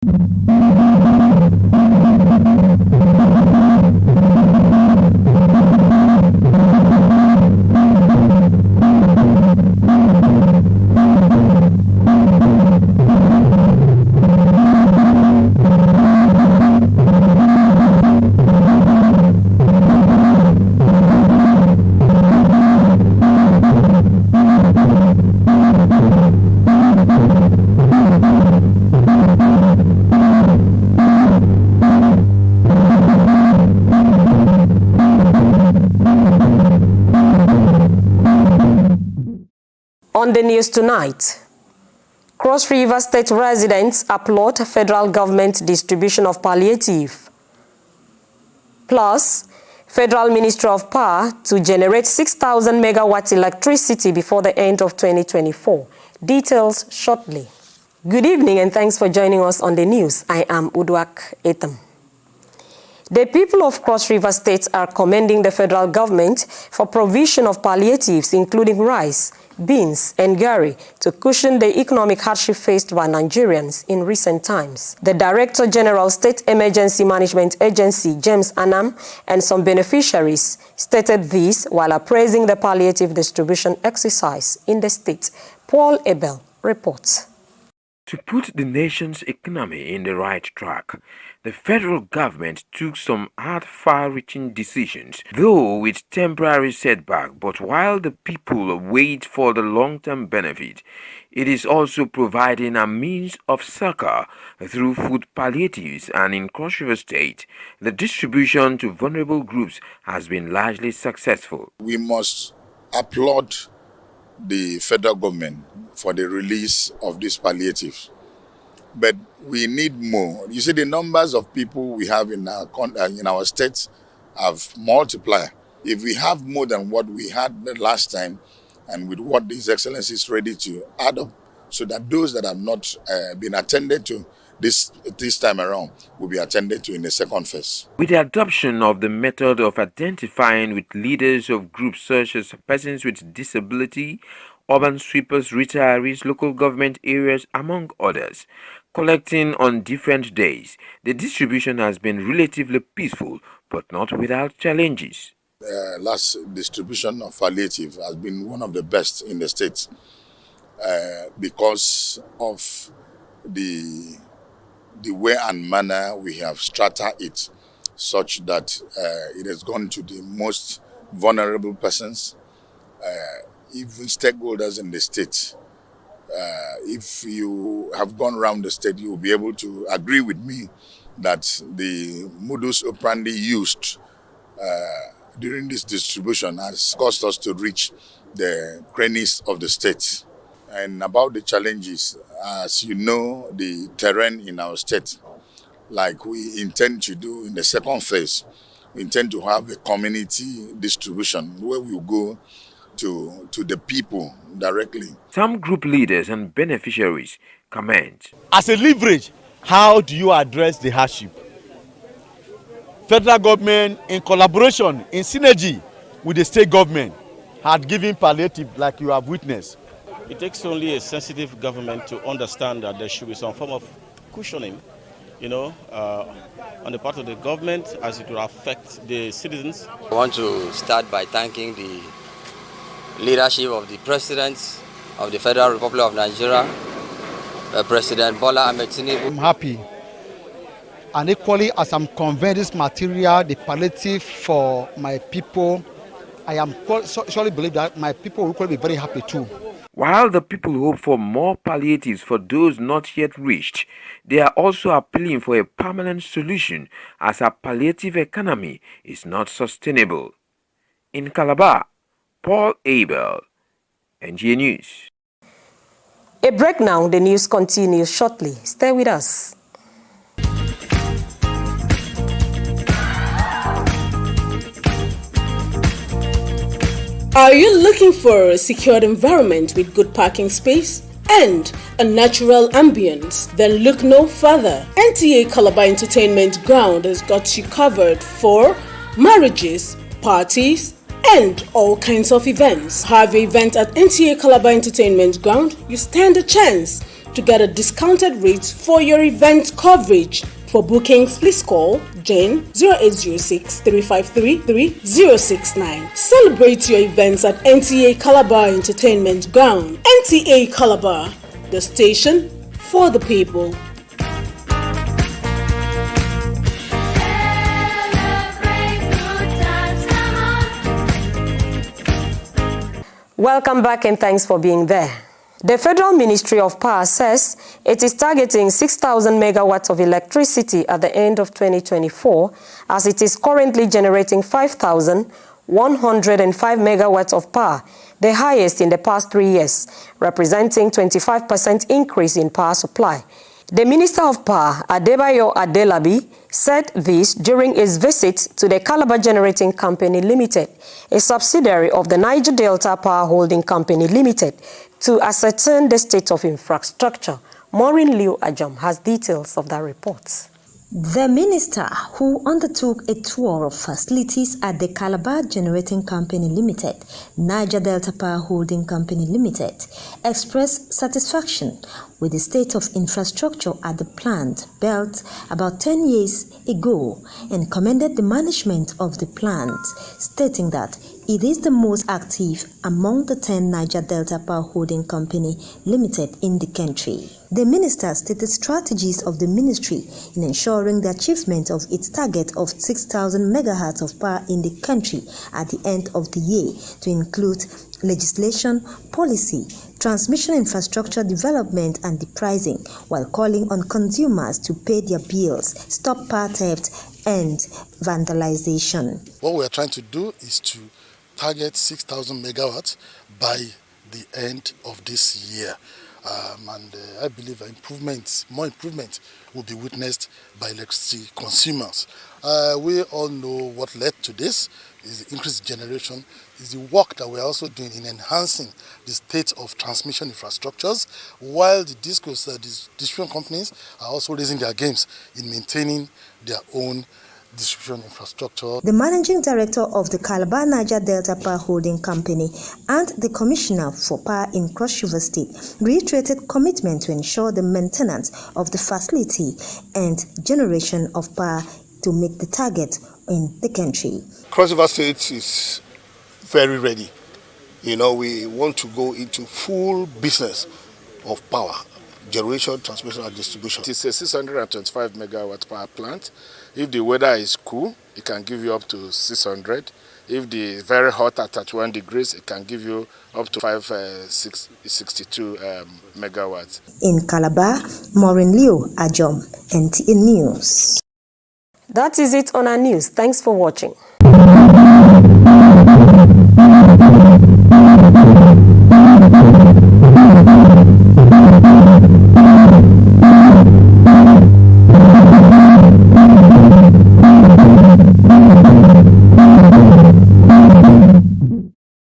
On the news tonight, Cross River State residents applaud federal government distribution of palliative. Plus, Federal Ministry of Power to generate 6,000 megawatts electricity before the end of 2024. Details shortly. Good evening and thanks for joining us on the news. I am Udwak Etam. The people of Cross River State are commending the federal government for provision of palliatives including rice, beans and gari to cushion the economic hardship faced by Nigerians in recent times. The Director General State Emergency Management Agency, James Anam, and some beneficiaries stated this while appraising the palliative distribution exercise in the state. Paul Abel reports. To put the nation's economy in the right track, the federal government took some hard, far-reaching decisions, though with temporary setback. But while the people wait for the long-term benefit, it is also providing a means of succor through food palliatives, and in Cross River State, the distribution to vulnerable groups has been largely successful. We must applaud the federal government for the release of these palliatives. But we need more. You see, the numbers of people we have in our state have multiplied. If we have more than what we had the last time, and with what His Excellency is ready to add up, so that those that have not been attended to this time around will be attended to in the second phase. With the adoption of the method of identifying with leaders of groups such as persons with disability, urban sweepers, retirees, local government areas, among others, collecting on different days, the distribution has been relatively peaceful, but not without challenges. Last distribution of palliative has been one of the best in the state because of the way and manner we have strata it, such that it has gone to the most vulnerable persons, even stakeholders in the state. If you have gone around the state, you will be able to agree with me that the modus operandi used during this distribution has caused us to reach the crannies of the state. And about the challenges, as you know, the terrain in our state, like we intend to do in the second phase, we intend to have a community distribution where we will go to the people directly. Some group leaders and beneficiaries comment. As a leverage, how do you address the hardship? Federal government, in collaboration, in synergy with the state government, had given palliative like you have witnessed. It takes only a sensitive government to understand that there should be some form of cushioning, on the part of the government as it will affect the citizens. I want to start by thanking the leadership of the President of the Federal Republic of Nigeria, President Bola Ahmed Tinubu. I'm happy, and equally as I'm conveying this material, the palliative for my people, I am surely believe that my people will be very happy too. While the people hope for more palliatives for those not yet reached, they are also appealing for a permanent solution as a palliative economy is not sustainable. In Calabar, Paul Abel, NGA News. A break now, the news continues shortly. Stay with us. Are you looking for a secured environment with good parking space and a natural ambience? Then look no further. Nta Calabar Entertainment Ground has got you covered for marriages, parties, and all kinds of events. Have an event at Nta Calabar Entertainment Ground, you stand a chance to get a discounted rate for your event coverage. For bookings, please call Jane 0806 353 3069. Celebrate your events at Nta Calabar Entertainment Ground. Nta Calabar, the station for the people. Welcome back and thanks for being there. The Federal Ministry of Power says it is targeting 6,000 megawatts of electricity at the end of 2024, as it is currently generating 5,105 megawatts of power, the highest in the past 3 years, representing 25% increase in power supply. The Minister of Power, Adebayo Adelabi, said this during his visit to the Calabar Generating Company Limited, a subsidiary of the Niger Delta Power Holding Company Limited, to ascertain the state of infrastructure. Maureen Liu Ajam has details of that report. The minister, who undertook a tour of facilities at the Calabar Generating Company Limited, Niger Delta Power Holding Company Limited, expressed satisfaction with the state of infrastructure at the plant built about 10 years ago and commended the management of the plant, stating that it is the most active among the 10 Niger Delta Power Holding Company Limited in the country. The minister stated strategies of the ministry in ensuring the achievement of its target of 6,000 megahertz of power in the country at the end of the year, to include legislation, policy, transmission infrastructure development and the pricing, while calling on consumers to pay their bills, stop power theft and vandalization. What we are trying to do is to target 6,000 megawatts by the end of this year. I believe more improvements will be witnessed by electricity consumers. We all know what led to this is the increased generation, is the work that we're also doing in enhancing the state of transmission infrastructures, while the distribution companies are also raising their games in maintaining their own distribution infrastructure. The managing director of the Calabar Niger Delta Power Holding Company and the commissioner for power in Cross River State reiterated commitment to ensure the maintenance of the facility and generation of power to meet the target in the country. Cross River State is very ready. We want to go into full business of power, generation, transmission, and distribution. It's a 625 megawatt power plant. If the weather is cool, it can give you up to 600. If the is very hot at 31 degrees, it can give you up to 562 megawatts. In Calabar, Maureen Liu Ajom, NTA News. That is it on our news. Thanks for watching.